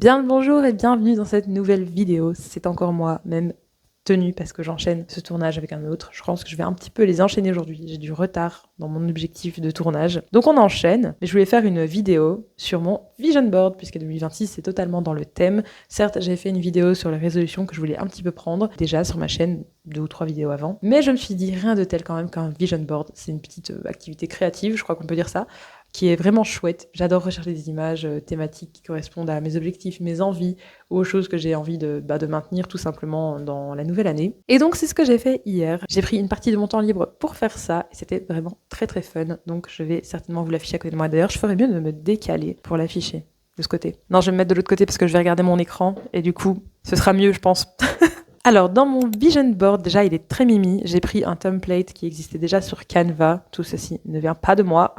Bien le bonjour et bienvenue dans cette nouvelle vidéo. C'est encore moi, même tenue parce que j'enchaîne ce tournage avec un autre. Je pense que je vais un petit peu les enchaîner aujourd'hui. J'ai du retard dans mon objectif de tournage. Donc on enchaîne. Mais je voulais faire une vidéo sur mon vision board puisque 2026 c'est totalement dans le thème. Certes, j'ai fait une vidéo sur les résolutions que je voulais un petit peu prendre déjà sur ma chaîne 2 ou 3 vidéos avant. Mais je me suis dit rien de tel quand même qu'un vision board. C'est une petite activité créative, je crois qu'on peut dire ça, qui est vraiment chouette. J'adore rechercher des images thématiques qui correspondent à mes objectifs, mes envies, ou aux choses que j'ai envie de maintenir tout simplement dans la nouvelle année. Et donc c'est ce que j'ai fait hier. J'ai pris une partie de mon temps libre pour faire ça, et c'était vraiment très très fun. Donc je vais certainement vous l'afficher à côté de moi. D'ailleurs, je ferais mieux de me décaler pour l'afficher de ce côté. Non, je vais me mettre de l'autre côté parce que je vais regarder mon écran, et du coup, ce sera mieux, je pense. Alors, dans mon vision board, déjà, il est très mimi. J'ai pris un template qui existait déjà sur Canva. Tout ceci ne vient pas de moi.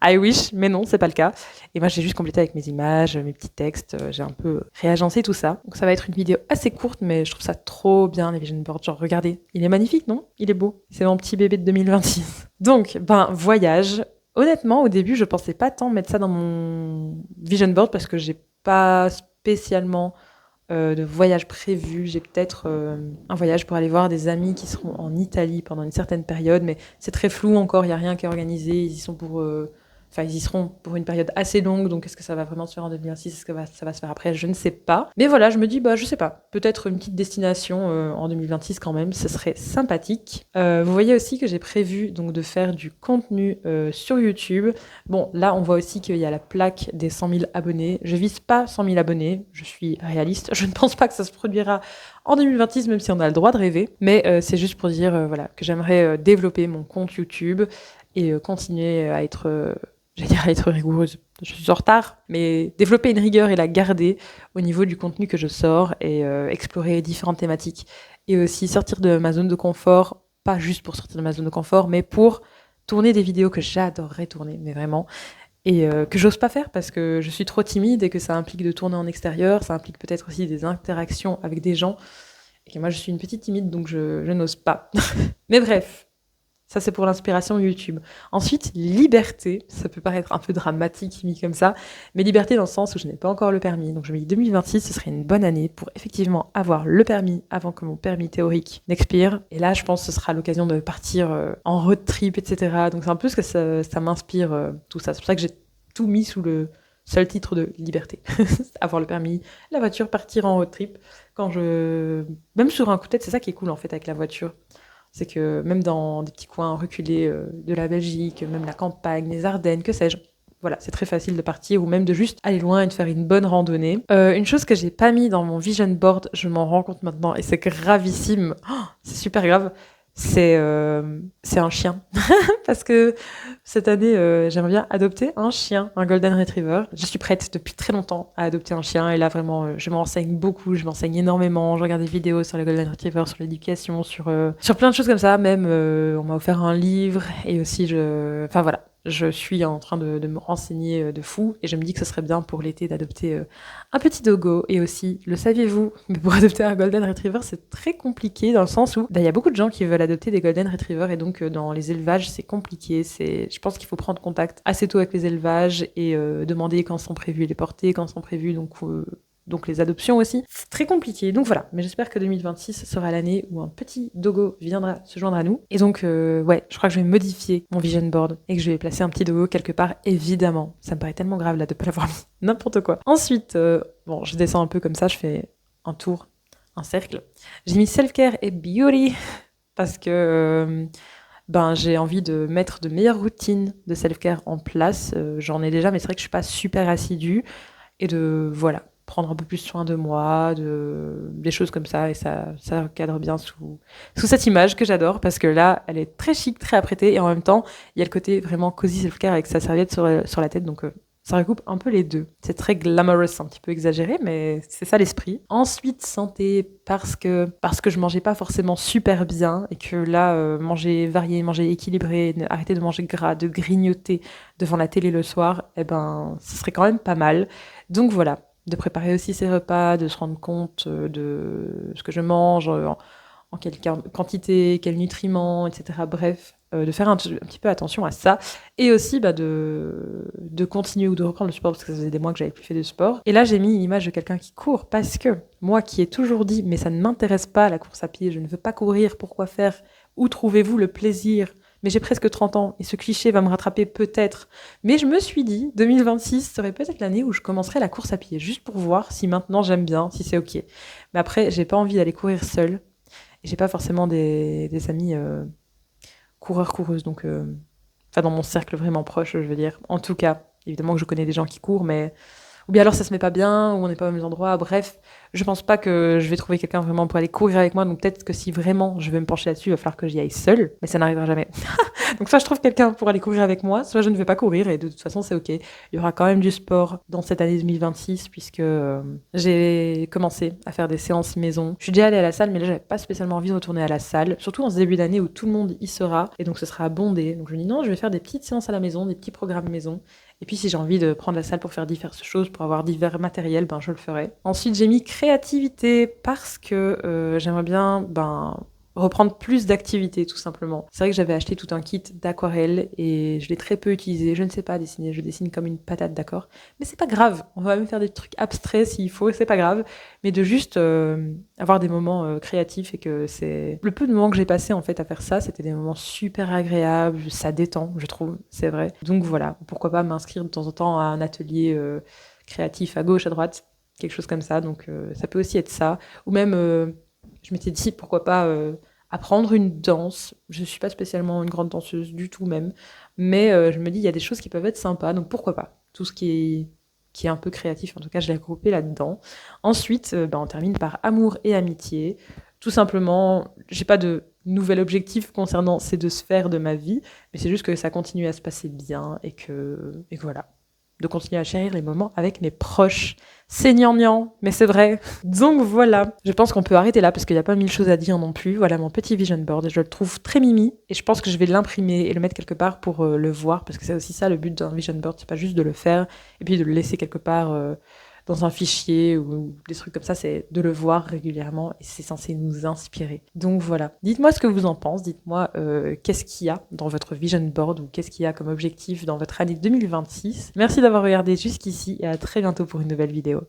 I wish, mais non, c'est pas le cas. Et moi, j'ai juste complété avec mes images, mes petits textes. J'ai un peu réagencé tout ça. Donc, ça va être une vidéo assez courte, mais je trouve ça trop bien, les vision boards. Genre, regardez, il est magnifique, non? Il est beau. C'est mon petit bébé de 2026. Donc, voyage. Honnêtement, au début, je pensais pas tant mettre ça dans mon vision board parce que j'ai pas spécialement de voyage prévu. J'ai peut-être un voyage pour aller voir des amis qui seront en Italie pendant une certaine période, mais c'est très flou encore, il n'y a rien qui est organisé. Ils y sont pour... ils y seront pour une période assez longue, donc est-ce que ça va vraiment se faire en 2026? Est-ce que ça va se faire après? Je ne sais pas. Mais voilà, je me dis, je sais pas. Peut-être une petite destination en 2026 quand même, ce serait sympathique. Vous voyez aussi que j'ai prévu donc de faire du contenu sur YouTube. Bon, là, on voit aussi qu'il y a la plaque des 100 000 abonnés. Je vise pas 100 000 abonnés, je suis réaliste. Je ne pense pas que ça se produira en 2026, même si on a le droit de rêver. Mais c'est juste pour dire que j'aimerais développer mon compte YouTube et continuer à être... à être rigoureuse. Je suis en retard, mais développer une rigueur et la garder au niveau du contenu que je sors et explorer différentes thématiques. Et aussi sortir de ma zone de confort, pas juste pour sortir de ma zone de confort, mais pour tourner des vidéos que j'adorerais tourner, mais vraiment, et que j'ose pas faire parce que je suis trop timide et que ça implique de tourner en extérieur, ça implique peut-être aussi des interactions avec des gens, et que moi je suis une petite timide, donc je n'ose pas. Mais bref, ça, c'est pour l'inspiration YouTube. Ensuite, liberté. Ça peut paraître un peu dramatique mis comme ça, mais liberté dans le sens où je n'ai pas encore le permis. Donc je me dis 2026, ce serait une bonne année pour effectivement avoir le permis avant que mon permis théorique n'expire. Et là, je pense que ce sera l'occasion de partir en road trip, etc. Donc c'est un peu ce que ça m'inspire, tout ça. C'est pour ça que j'ai tout mis sous le seul titre de liberté. Avoir le permis, la voiture, partir en road trip. Même sur un coup de tête, c'est ça qui est cool en fait avec la voiture. C'est que même dans des petits coins reculés de la Belgique, même la campagne, les Ardennes, que sais-je, voilà, c'est très facile de partir ou même de juste aller loin et de faire une bonne randonnée. Une chose que j'ai pas mis dans mon vision board, je m'en rends compte maintenant et c'est gravissime, c'est super grave, c'est un chien. Parce que cette année, j'aimerais bien adopter un chien, un Golden Retriever. Je suis prête depuis très longtemps à adopter un chien et là vraiment, je m'enseigne beaucoup, je m'enseigne énormément. Je regarde des vidéos sur les Golden Retriever, sur l'éducation, sur plein de choses comme ça. Même, on m'a offert un livre et aussi enfin voilà. Je suis en train de me renseigner de fou et je me dis que ce serait bien pour l'été d'adopter un petit dogo. Et aussi, le saviez-vous, mais pour adopter un Golden Retriever, c'est très compliqué dans le sens où il y a beaucoup de gens qui veulent adopter des Golden Retriever et donc dans les élevages, c'est compliqué. Je pense qu'il faut prendre contact assez tôt avec les élevages et demander quand sont prévus les portées, quand sont prévus donc les adoptions aussi. C'est très compliqué. Donc voilà, mais j'espère que 2026 sera l'année où un petit dogo viendra se joindre à nous. Et donc, ouais, je crois que je vais modifier mon vision board et que je vais placer un petit dogo quelque part, évidemment. Ça me paraît tellement grave là de pas l'avoir mis. N'importe quoi. Ensuite, bon, je descends un peu comme ça, je fais un tour, un cercle. J'ai mis self-care et beauty parce que... j'ai envie de mettre de meilleures routines de self-care en place. J'en ai déjà, mais c'est vrai que je suis pas super assidue. Et voilà, prendre un peu plus soin de moi, des choses comme ça. Et ça cadre bien sous cette image que j'adore. Parce que là, elle est très chic, très apprêtée. Et en même temps, il y a le côté vraiment cozy self-care avec sa serviette sur la tête. Donc, ça recoupe un peu les deux. C'est très glamorous, un petit peu exagéré, mais c'est ça l'esprit. Ensuite, santé, parce que je mangeais pas forcément super bien et que là, manger varié, manger équilibré, arrêter de manger gras, de grignoter devant la télé le soir, ce serait quand même pas mal. Donc voilà, de préparer aussi ses repas, de se rendre compte de ce que je mange, en quelle quantité, quels nutriments, etc. Bref, de faire un petit peu attention à ça, et aussi de continuer ou de reprendre le sport, parce que ça faisait des mois que j'avais plus fait de sport. Et là, j'ai mis une image de quelqu'un qui court, parce que moi qui ai toujours dit, mais ça ne m'intéresse pas la course à pied, je ne veux pas courir, pourquoi faire? Où trouvez-vous le plaisir? Mais j'ai presque 30 ans, et ce cliché va me rattraper peut-être. Mais je me suis dit, 2026 serait peut-être l'année où je commencerai la course à pied, juste pour voir si maintenant j'aime bien, si c'est ok. Mais après, j'ai pas envie d'aller courir seule, et j'ai pas forcément des amis coureurs-coureuses, donc enfin dans mon cercle vraiment proche, je veux dire. En tout cas, évidemment que je connais des gens qui courent, mais ou bien alors ça se met pas bien, ou on n'est pas aux mêmes endroits, bref, je pense pas que je vais trouver quelqu'un vraiment pour aller courir avec moi, donc peut-être que si vraiment je veux me pencher là-dessus, il va falloir que j'y aille seule, mais ça n'arrivera jamais. Donc soit je trouve quelqu'un pour aller courir avec moi, soit je ne vais pas courir, et de toute façon c'est ok. Il y aura quand même du sport dans cette année 2026, puisque j'ai commencé à faire des séances maison. Je suis déjà allée à la salle, mais là j'avais pas spécialement envie de retourner à la salle, surtout en ce début d'année où tout le monde y sera, et donc ce sera bondé. Donc je me dis non, je vais faire des petites séances à la maison, des petits programmes maison. Et puis si j'ai envie de prendre la salle pour faire diverses choses, pour avoir divers matériels, ben je le ferai. Ensuite j'ai mis créativité parce que j'aimerais bien reprendre plus d'activités tout simplement. C'est vrai que j'avais acheté tout un kit d'aquarelle et je l'ai très peu utilisé. Je ne sais pas dessiner, je dessine comme une patate, d'accord? Mais c'est pas grave, on va même faire des trucs abstraits s'il faut, c'est pas grave. Mais de juste avoir des moments créatifs, et que c'est... Le peu de moments que j'ai passé en fait à faire ça, c'était des moments super agréables, ça détend, je trouve, c'est vrai. Donc voilà, pourquoi pas m'inscrire de temps en temps à un atelier créatif à gauche, à droite, quelque chose comme ça. Donc ça peut aussi être ça. Ou même, je m'étais dit, pourquoi pas apprendre une danse. Je suis pas spécialement une grande danseuse du tout même, mais je me dis, il y a des choses qui peuvent être sympas, donc pourquoi pas. Tout ce qui est un peu créatif, en tout cas, je l'ai regroupé là-dedans. Ensuite, on termine par amour et amitié. Tout simplement, j'ai pas de nouvel objectif concernant ces deux sphères de ma vie, mais c'est juste que ça continue à se passer bien, et que voilà. De continuer à chérir les moments avec mes proches. C'est gnangnan, mais c'est vrai. Donc voilà, je pense qu'on peut arrêter là parce qu'il n'y a pas mille choses à dire non plus. Voilà mon petit vision board, je le trouve très mimi et je pense que je vais l'imprimer et le mettre quelque part pour le voir, parce que c'est aussi ça le but d'un vision board, c'est pas juste de le faire et puis de le laisser quelque part dans un fichier ou des trucs comme ça, c'est de le voir régulièrement et c'est censé nous inspirer. Donc voilà, dites-moi ce que vous en pensez, dites-moi qu'est-ce qu'il y a dans votre vision board ou qu'est-ce qu'il y a comme objectif dans votre année 2026. Merci d'avoir regardé jusqu'ici et à très bientôt pour une nouvelle vidéo.